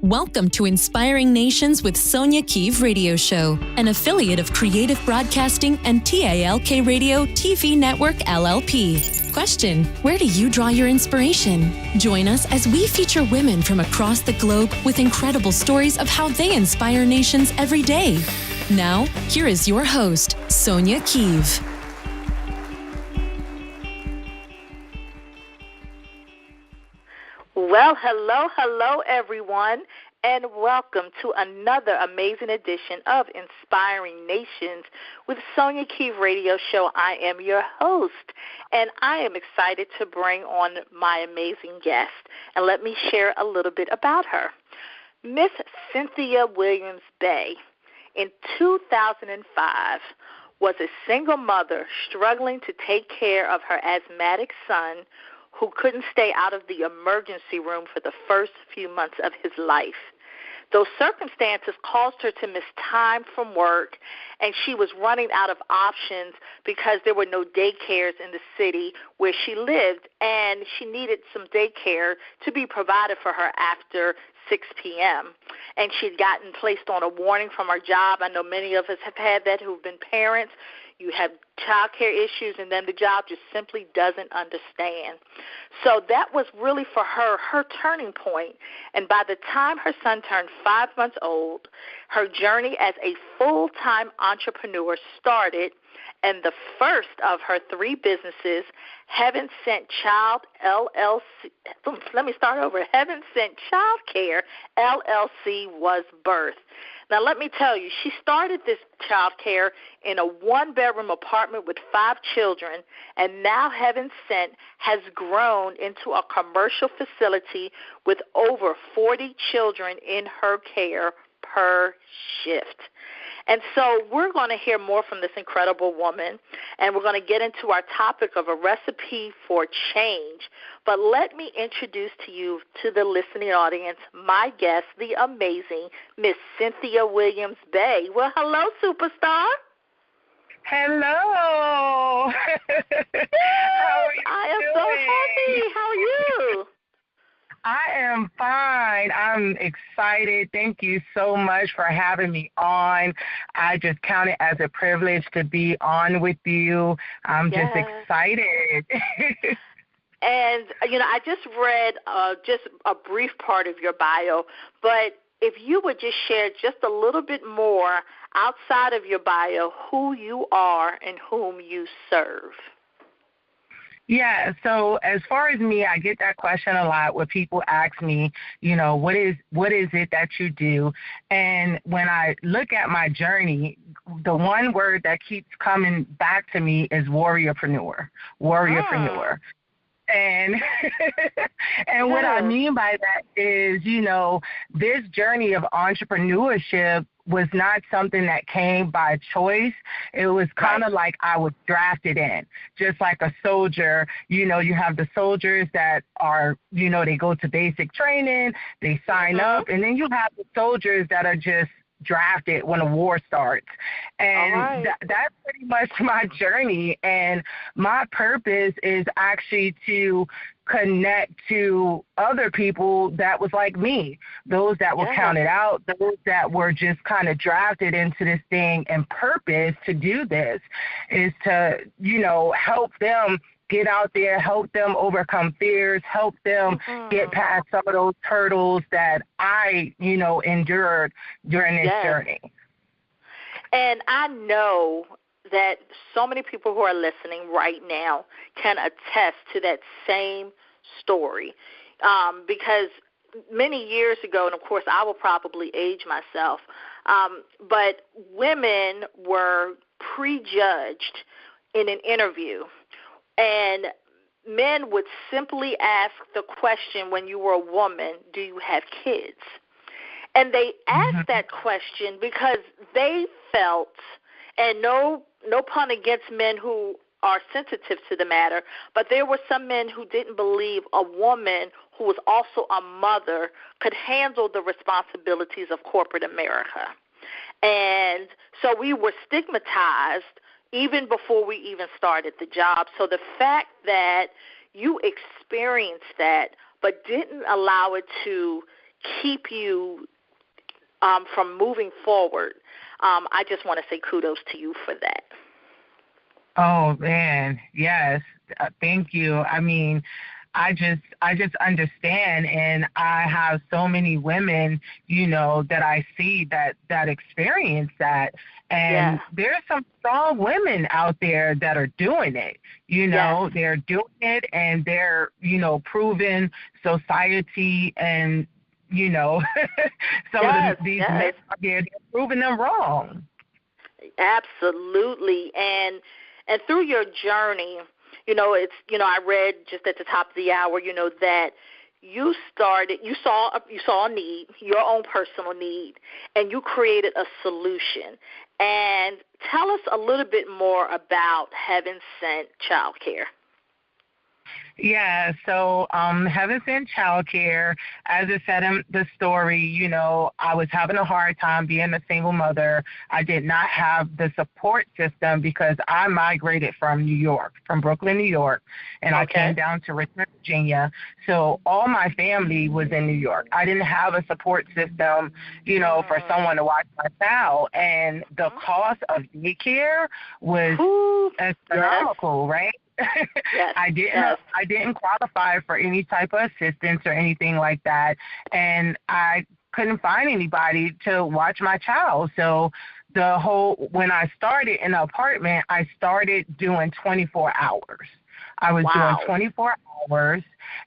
Welcome to Inspiring Nations with Sonja Keeve Radio Show, an affiliate of Creative Broadcasting and TALK Radio TV Network LLP. Question: where do you draw your inspiration? Join us as we feature women from across the globe with incredible stories of how they inspire nations every day. Now, here is your host, Sonja Keeve. Well, hello, everyone, and welcome to another amazing edition of Inspiring Nations with Sonja Keeve Radio Show. I am your host, and I am excited to bring on my amazing guest, and let me share a little bit about her. Miss Cynthia Williams-Baye, in 2005, was a single mother struggling to take care of her asthmatic son, who couldn't stay out of the emergency room for the first few months of his life. Those circumstances caused her to miss time from work, and she was running out of options because there were no daycares in the city where she lived, and she needed some daycare to be provided for her after 6 p.m. And she'd gotten placed on a warning from her job. I know many of us have had that who've been parents. You have child care issues, and then the job just simply doesn't understand. So that was really for her turning point. And by the time her son turned 5 months old, her journey as a full-time entrepreneur started, and the first of her 3 businesses, Heaven Sent Child LLC, Heaven Sent Child Care LLC, was birthed. Now, let me tell you, she started this child care in a 1-bedroom apartment with 5 children, and now Heaven Sent has grown into a commercial facility with over 40 children in her care per shift. And so we're going to hear more from this incredible woman, and we're going to get into our topic of a recipe for change. But let me introduce to you, to the listening audience, my guest, the amazing Miss Cynthia Williams-Baye. Well, hello, superstar. Hello. How are you I am doing? so happy. How are you? I am fine. I'm excited. Thank you so much for having me on. I just count it as a privilege to be on with you. I'm just excited. And, I just read just a brief part of your bio, but if you would just share just a little bit more outside of your bio, who you are and whom you serve. Yeah, so as far as me, I get that question a lot where people ask me, what is it that you do? And when I look at my journey, the one word that keeps coming back to me is warriorpreneur. And and what I mean by that is, this journey of entrepreneurship was not something that came by choice. It was kind of like I was drafted in, just like a soldier. You have the soldiers that are, they go to basic training, they sign up, and then you have the soldiers that are just drafted when a war starts. And that's pretty much my journey. And my purpose is actually to connect to other people that was like me, those that were counted out, those that were just kind of drafted into this thing. And purpose to do this is to, help them get out there, help them overcome fears, help them get past some of those hurdles that I, endured during this journey. And I know that so many people who are listening right now can attest to that same story, because many years ago, and of course I will probably age myself, but women were prejudged in an interview. And men would simply ask the question when you were a woman, do you have kids? And they asked that question because they felt, and no pun against men who are sensitive to the matter, but there were some men who didn't believe a woman who was also a mother could handle the responsibilities of corporate America. And so we were stigmatized even before we even started the job. So the fact that you experienced that but didn't allow it to keep you from moving forward, I just want to say kudos to you for that. Oh, man, yes. Thank you. I mean, I just understand, and I have so many women, that I see that experience that, and there's some strong women out there that are doing it. They're doing it, and they're proving society and some of these men out there, they're proving them wrong. Absolutely, and through your journey, I read just at the top of the hour, that you saw a need, your own personal need, and you created a solution. And tell us a little bit more about Heaven Sent Childcare. Yeah, so Heaven Sent Childcare, as I said in the story, I was having a hard time being a single mother. I did not have the support system because I migrated from Brooklyn, New York, and I came down to Richmond, Virginia. So all my family was in New York. I didn't have a support system, for someone to watch my child. And the cost of daycare was astronomical, right? Yes, I didn't qualify for any type of assistance or anything like that, and I couldn't find anybody to watch my child. So when I started in the apartment, I started doing 24 hours. I was doing 24 hours,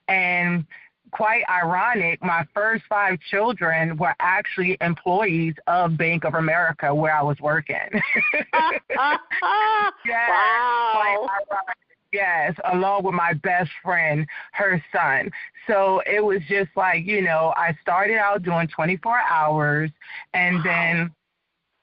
and quite ironic, my first 5 children were actually employees of Bank of America where I was working. Wow. Yes, along with my best friend, her son. So it was just like, I started out doing 24 hours, and then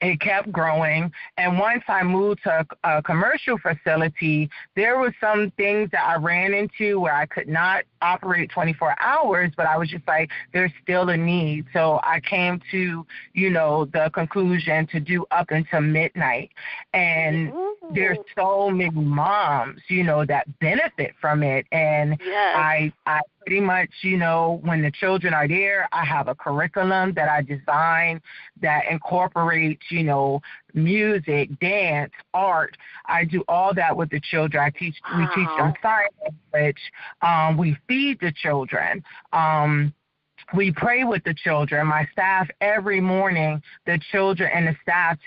it kept growing. And once I moved to a commercial facility, there were some things that I ran into where I could not operate 24 hours, but I was just like, there's still a need. So I came to, the conclusion to do up until midnight. And there's so many moms, that benefit from it. And I pretty much, when the children are there, I have a curriculum that I design that incorporates, music, dance, art. I do all that with the children. We teach them sign language. We feed the children. We pray with the children. My staff, every morning, the children and the staff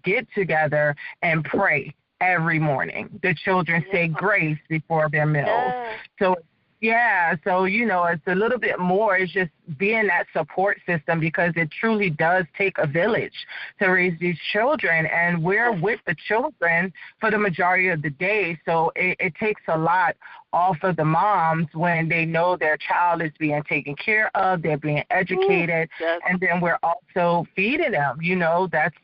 get together and pray every morning. The children say grace before their meals. So it's a little bit more. It's just being that support system, because it truly does take a village to raise these children, and we're with the children for the majority of the day. So it takes a lot off of the moms when they know their child is being taken care of, they're being educated, and then we're also feeding them.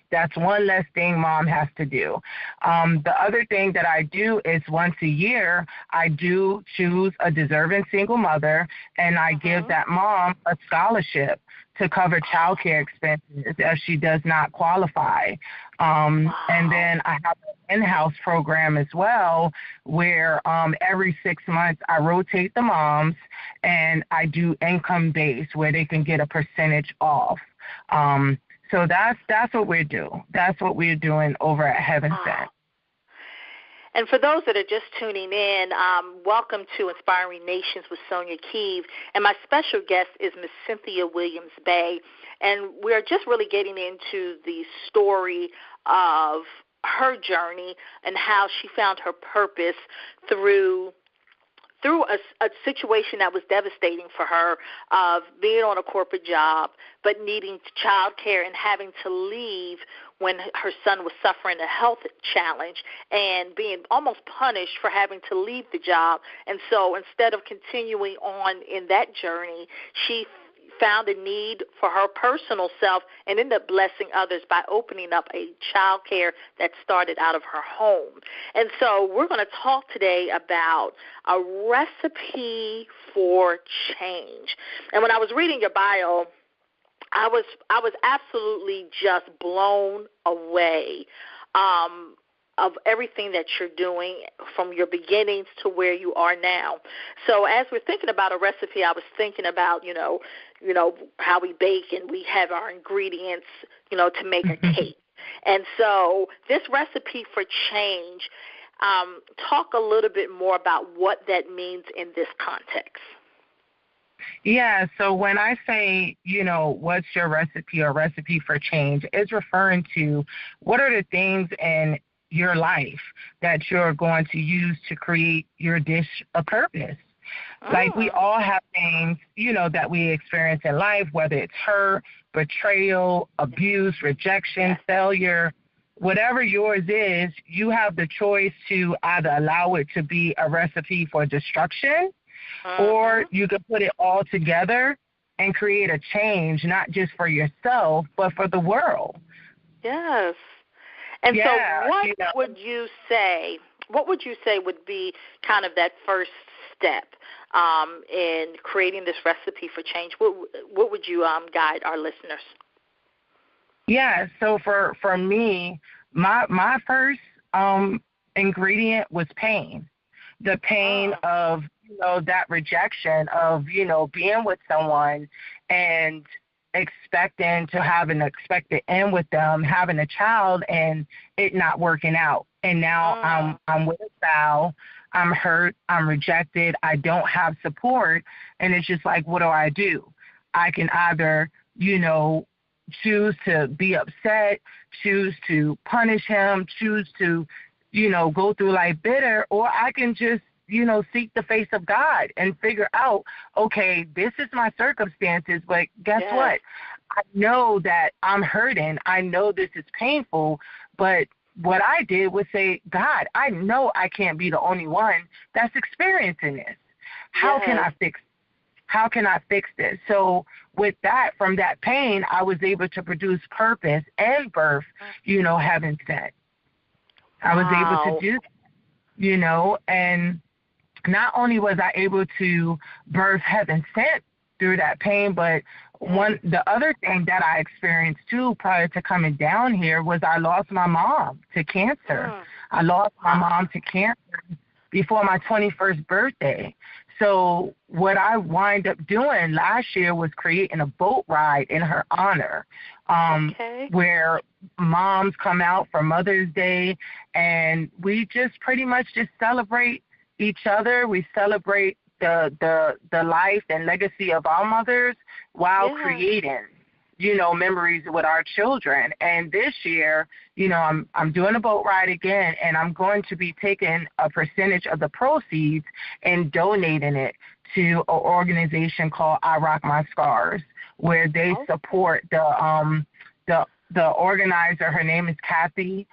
That's one less thing mom has to do. The other thing that I do is once a year, I do choose a deserving single mother, and I give that mom a scholarship to cover child care expenses if she does not qualify. And then I have an in-house program as well where every 6 months I rotate the moms, and I do income-based where they can get a percentage off. So that's what we do. That's what we're doing over at Heaven Sent. And for those that are just tuning in, welcome to Inspiring Nations with Sonja Keeve. And my special guest is Miss Cynthia Williams-Baye. And we're just really getting into the story of her journey and how she found her purpose through a situation that was devastating for her, of being on a corporate job but needing child care and having to leave when her son was suffering a health challenge and being almost punished for having to leave the job. And so instead of continuing on in that journey, she found a need for her personal self and ended up blessing others by opening up a child care that started out of her home. And so we're going to talk today about a recipe for change. And when I was reading your bio, I was absolutely just blown away. of everything that you're doing from your beginnings to where you are now. So as we're thinking about a recipe, I was thinking about, you know, how we bake and we have our ingredients, to make a cake. And so this recipe for change, talk a little bit more about what that means in this context. Yeah, so when I say, what's your recipe or recipe for change, it's referring to what are the things in your life that you're going to use to create your dish of purpose. Like we all have things, that we experience in life, whether it's hurt, betrayal, abuse, rejection, failure, whatever yours is, you have the choice to either allow it to be a recipe for destruction, or you can put it all together and create a change, not just for yourself, but for the world. Yes. And so what would you say would be kind of that first step in creating this recipe for change? What would you guide our listeners? Yeah, so for me, my first ingredient was pain. The pain of, that rejection of, being with someone and expecting to have an expected end with them, having a child and it not working out. And now I'm with a child, I'm hurt, I'm rejected, I don't have support, and it's just like, what do? I can either, choose to be upset, choose to punish him, choose to, go through life bitter, or I can just, seek the face of God and figure out, okay, this is my circumstances, but guess what? I know that I'm hurting. I know this is painful, but what I did was say, God, I know I can't be the only one that's experiencing this. How can I fix this? So with that, from that pain, I was able to produce purpose and birth, heaven sent. I was able to do that, and not only was I able to birth heaven sent through that pain, but the other thing that I experienced too prior to coming down here was I lost my mom to cancer. I lost my mom to cancer before my 21st birthday. So what I wind up doing last year was creating a boat ride in her honor, where moms come out for Mother's Day, and we just pretty much just celebrate each other. We celebrate the life and legacy of our mothers while creating, memories with our children. And this year, I'm doing a boat ride again, and I'm going to be taking a percentage of the proceeds and donating it to an organization called I Rock My Scars, where they support the organizer. Her name is Kathy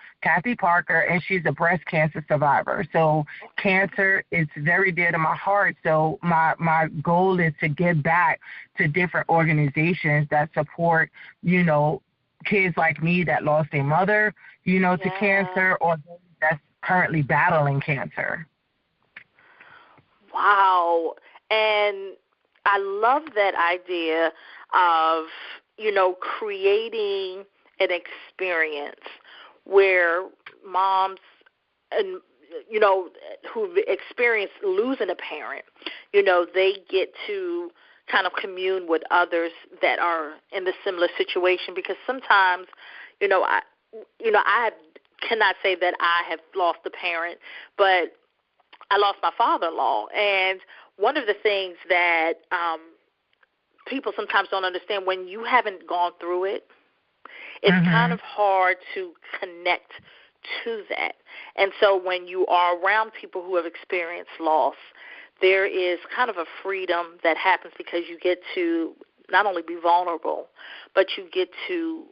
Parker, and she's a breast cancer survivor. So cancer is very dear to my heart. So my goal is to give back to different organizations that support, kids like me that lost their mother, to cancer, or those that's currently battling cancer. Wow. And I love that idea of, creating an experience where moms and who've experienced losing a parent, they get to kind of commune with others that are in the similar situation, because sometimes, I cannot say that I have lost a parent, but I lost my father-in-law. And one of the things that people sometimes don't understand, when you haven't gone through it, it's kind of hard to connect to that. And so when you are around people who have experienced loss, there is kind of a freedom that happens, because you get to not only be vulnerable, but you get to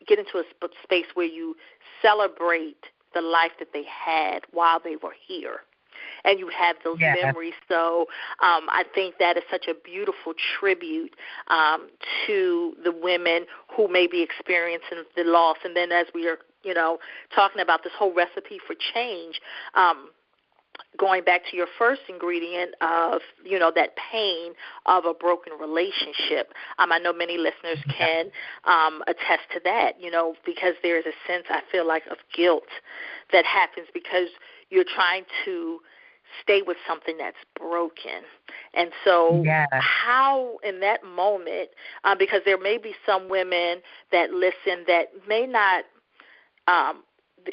get into a space where you celebrate the life that they had while they were here. And you have those memories. So I think that is such a beautiful tribute to the women who may be experiencing the loss. And then as we are, talking about this whole recipe for change, going back to your first ingredient of, that pain of a broken relationship, I know many listeners can attest to that, because there's a sense, I feel like, of guilt that happens because you're trying to stay with something that's broken. And so how in that moment, because there may be some women that listen that may not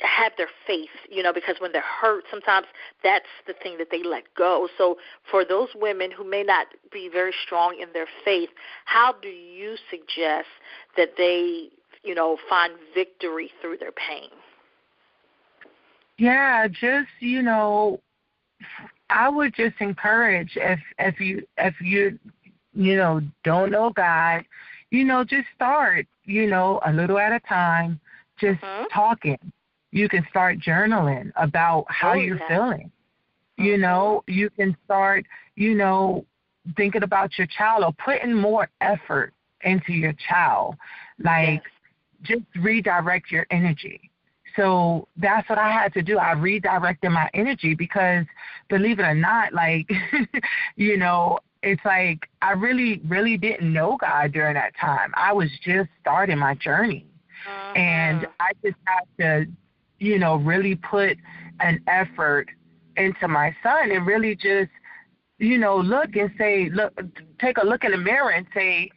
have their faith, because when they're hurt, sometimes that's the thing that they let go. So for those women who may not be very strong in their faith, how do you suggest that they, find victory through their pain? Yeah, just, I would just encourage if you don't know God, just start, a little at a time, just talking. You can start journaling about how you're feeling. You can start, thinking about your child or putting more effort into your child. Like, just redirect your energy. So that's what I had to do. I redirected my energy because, believe it or not, like, it's like I really, really didn't know God during that time. I was just starting my journey. And I just had to, really put an effort into my son and really just, look and say, take a look in the mirror and say,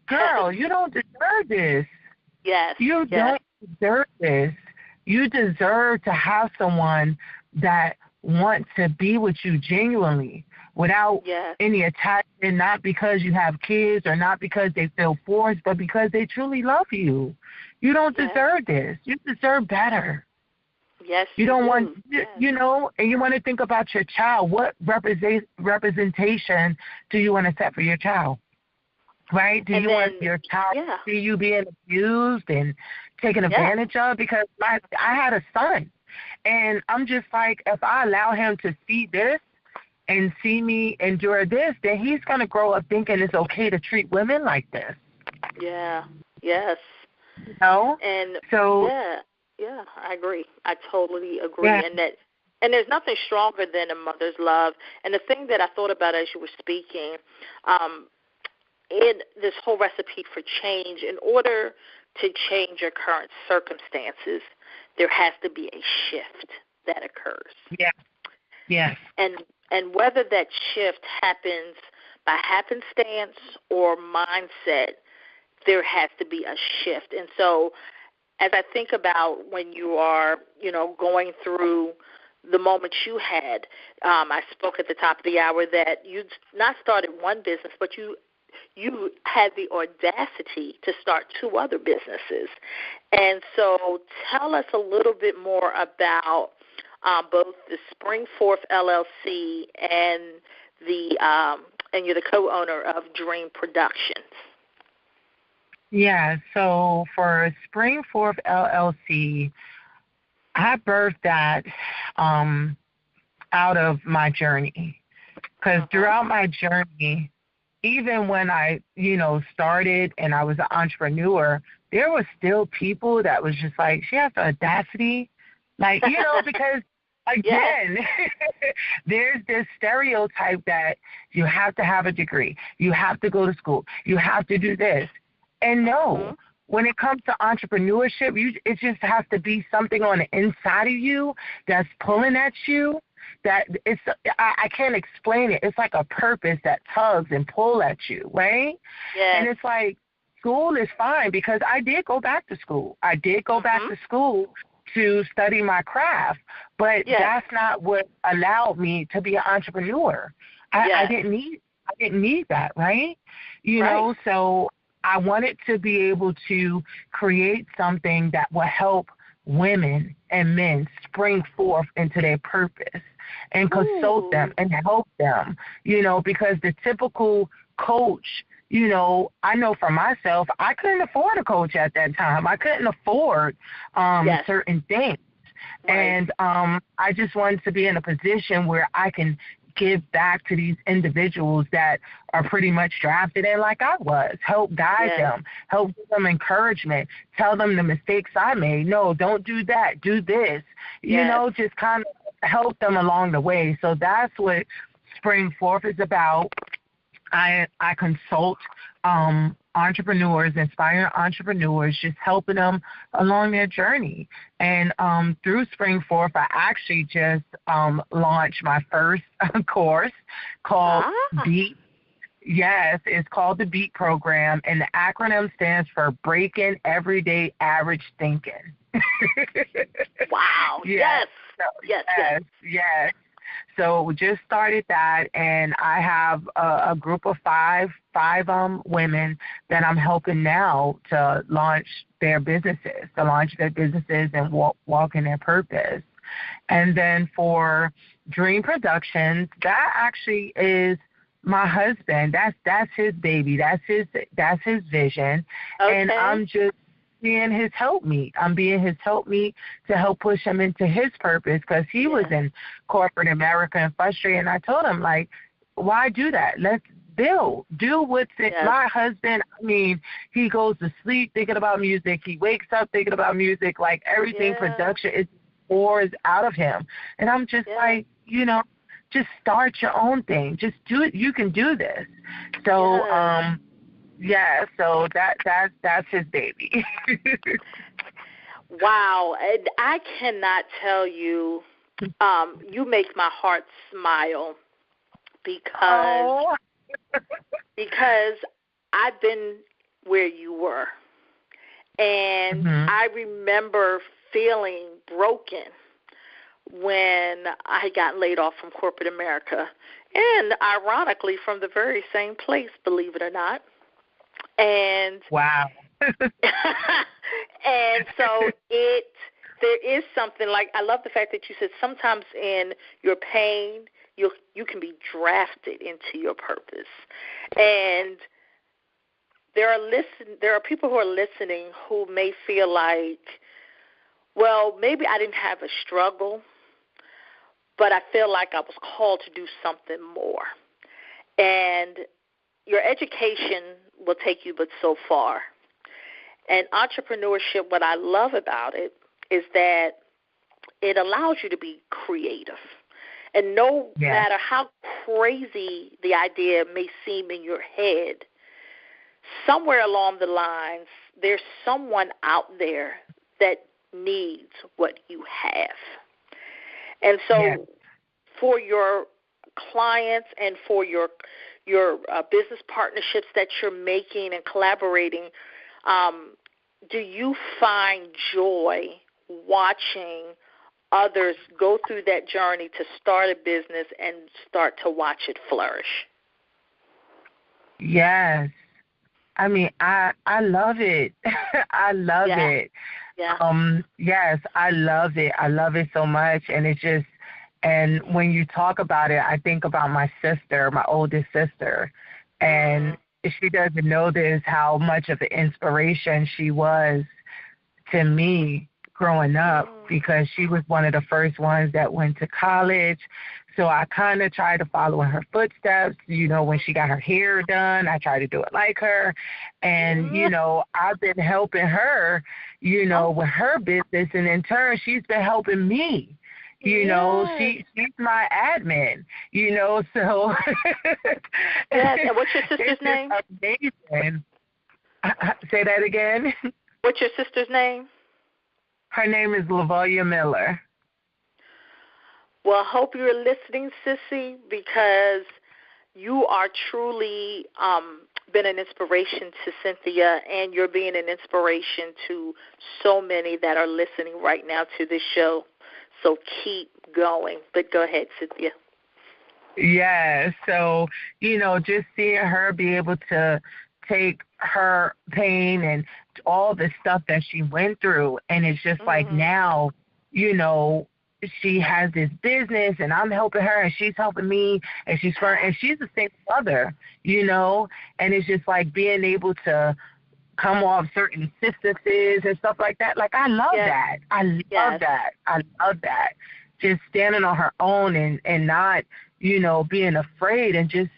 girl, you don't deserve this. Yes. You don't deserve this. You deserve to have someone that wants to be with you genuinely without any attachment, not because you have kids or not because they feel forced, but because they truly love you. You don't deserve this. You deserve better. Yes, you don't want, and you want to think about your child. What representation do you want to set for your child? Right? Do you want your child to see you being abused and taken advantage of? Because I had a son, and I'm just like, if I allow him to see this and see me endure this, then he's going to grow up thinking it's okay to treat women like this. Yeah. Yes. And so I agree. I totally agree. And there's nothing stronger than a mother's love. And the thing that I thought about as you were speaking, in this whole recipe for change, in order to change your current circumstances, there has to be a shift that occurs. Yeah. Yes. And whether that shift happens by happenstance or mindset, there has to be a shift. And so as I think about when you are, going through the moment you had, I spoke at the top of the hour that you not started one business, but you had the audacity to start 2 other businesses. And so tell us a little bit more about both the Spring Forth LLC and and you're the co-owner of Dream Productions. Yeah, so for Spring Forth LLC, I birthed that out of my journey. Because throughout my journey, even when I, started and I was an entrepreneur, there were still people that was just like, she has the audacity. Like, because, again, there's this stereotype that you have to have a degree. You have to go to school. You have to do this. And no, when it comes to entrepreneurship, it just has to be something on the inside of you that's pulling at you. That I can't explain it. It's like a purpose that tugs and pull at you, right? Yes. And it's like, school is fine because I did go back to school. I did go back to school to study my craft, but that's not what allowed me to be an entrepreneur. I didn't need that, right? So I wanted to be able to create something that will help women and men spring forth into their purpose and consult them and help them, because the typical coach, I know for myself, I couldn't afford a coach at that time. I couldn't afford certain things. Right. And I just wanted to be in a position where I can give back to these individuals that are pretty much drafted in like I was, help guide them, help give them encouragement, tell them the mistakes I made. No, don't do that. Do this. Just kind of help them along the way. So that's what Spring Forth is about. I consult entrepreneurs, inspiring entrepreneurs, just helping them along their journey. And through Spring Forth, I actually just launched my first course called Beat. Yes, it's called the BEAT program, and the acronym stands for Breaking Everyday Average Thinking. Wow. Yes. Yes. So we just started that, and I have a group of five women that I'm helping now to launch their businesses, and walk in their purpose. And then for Dream Productions, that actually is my husband. That's his baby. That's his vision. Okay. And I'm just being his helpmeet. I'm being his helpmeet to help push him into his purpose, because he was in corporate America and frustrated. And I told him, like, why do that? Let's build. Do what's in my husband. I mean, he goes to sleep thinking about music. He wakes up thinking about music. Like, everything production is pours out of him. And I'm just like, just start your own thing. Just do it. You can do this. So, so that's his baby. Wow. And I cannot tell you, you make my heart smile because I've been where you were. And I remember feeling broken when I had gotten laid off from corporate America, and ironically from the very same place, believe it or not. And wow. And so there is something like, I love the fact that you said sometimes in your pain you can be drafted into your purpose. And there are people who are listening who may feel like, well, maybe I didn't have a struggle, but I feel like I was called to do something more. And your education will take you but so far. And entrepreneurship, what I love about it is that it allows you to be creative. And no matter how crazy the idea may seem in your head, somewhere along the lines, there's someone out there that needs what you have. And so for your clients and for your business partnerships that you're making and collaborating, do you find joy watching others go through that journey to start a business and start to watch it flourish? Yes. I mean, I love it. I love it. Yeah. Yes, I love it. I love it so much. And it's just, and when you talk about it, I think about my sister, my oldest sister, and she doesn't know this, how much of an inspiration she was to me growing up, because she was one of the first ones that went to college. So I kind of tried to follow in her footsteps. When she got her hair done, I tried to do it like her. And, I've been helping her, with her business. And in turn, she's been helping me. She's my admin, so. Yes, and what's your sister's name? Amazing. Say that again. What's your sister's name? Her name is LaValia Miller. Well, I hope you're listening, Sissy, because you are truly been an inspiration to Cynthia, and you're being an inspiration to so many that are listening right now to this show. So keep going. But go ahead, Cynthia. Yeah, so, just seeing her be able to take her pain and all the stuff that she went through, and it's just like now, she has this business, and I'm helping her, and she's helping me, and she's the same mother, and it's just like being able to come off certain instances and stuff like that. Like, I love that. I love that. I love that. Just standing on her own and not, being afraid, and just,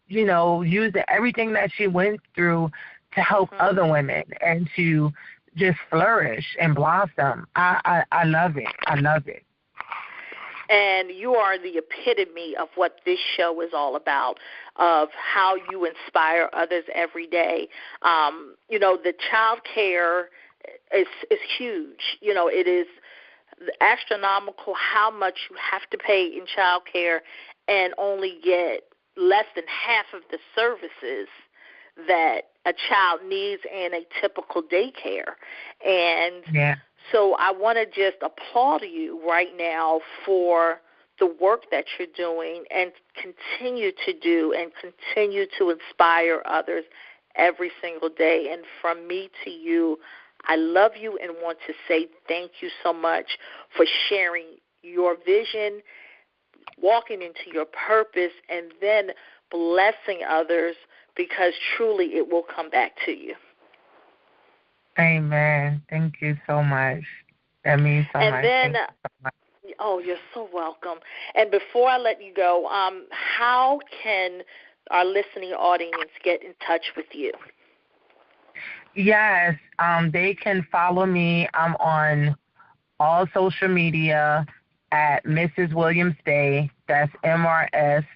using everything that she went through to help other women and to just flourish and blossom. I love it. I love it. And you are the epitome of what this show is all about, of how you inspire others every day. The child care is huge. It is astronomical how much you have to pay in child care and only get less than half of the services that a child needs in a typical daycare. And so I want to just applaud you right now for the work that you're doing and continue to do and continue to inspire others every single day. And from me to you, I love you and want to say thank you so much for sharing your vision, walking into your purpose, and then blessing others, because truly it will come back to you. Amen. Thank you so much. That means so much. And then, oh, you're so welcome. And before I let you go, how can our listening audience get in touch with you? Yes, they can follow me. I'm on all social media at Mrs. Williams-Baye. That's MRSWILLIAMSBEY,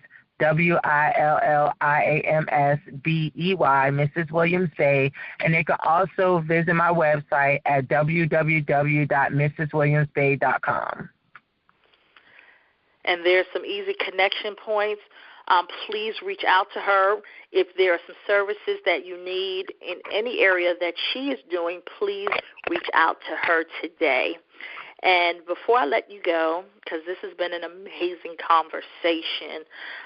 Mrs. Williams-Baye. And they can also visit my website at www.mrswilliamsbaye.com. And there's some easy connection points. Please reach out to her. If there are some services that you need in any area that she is doing, please reach out to her today. And before I let you go, because this has been an amazing conversation,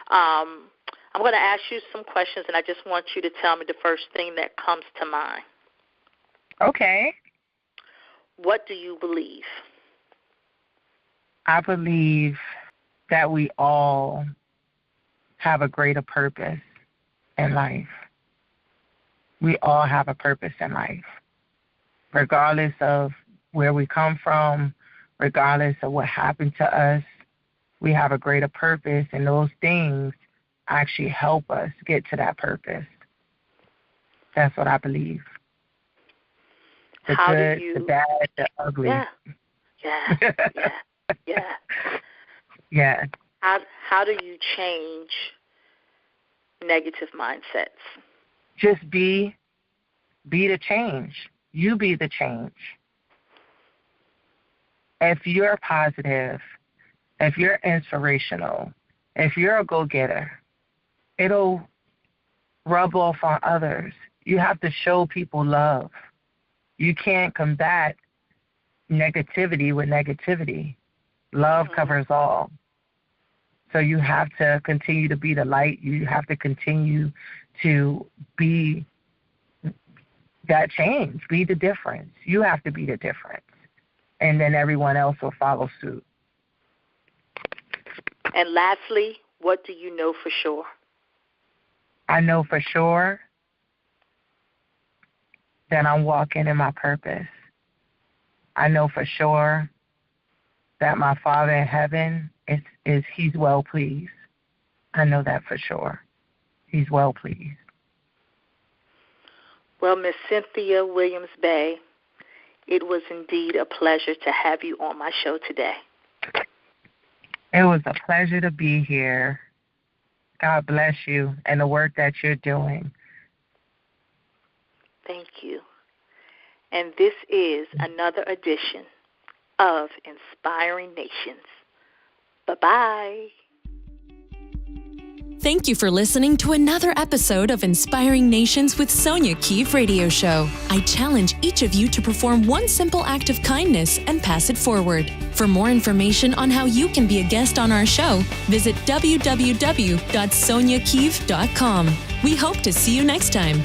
I'm going to ask you some questions, and I just want you to tell me the first thing that comes to mind. Okay. What do you believe? I believe that we all have a greater purpose in life. We all have a purpose in life, regardless of where we come from, regardless of what happened to us. We have a greater purpose, and those things actually help us get to that purpose. That's what I believe. The good, the bad, the ugly. Yeah. How do you change negative mindsets? Just be the change. You be the change. If you're positive, if you're inspirational, if you're a go-getter, it'll rub off on others. You have to show people love. You can't combat negativity with negativity. Love covers all. So you have to continue to be the light. You have to continue to be that change, be the difference. You have to be the difference. And then everyone else will follow suit. And lastly, what do you know for sure? I know for sure that I'm walking in my purpose. I know for sure that my Father in heaven He's well pleased. I know that for sure. He's well pleased. Well, Miss Cynthia Williams-Baye, it was indeed a pleasure to have you on my show today. It was a pleasure to be here. God bless you and the work that you're doing. Thank you. And this is another edition of Inspiring Nations. Bye-bye. Thank you for listening to another episode of Inspiring Nations with Sonja Keeve Radio Show. I challenge each of you to perform one simple act of kindness and pass it forward. For more information on how you can be a guest on our show, visit www.sonjakeeve.com. We hope to see you next time.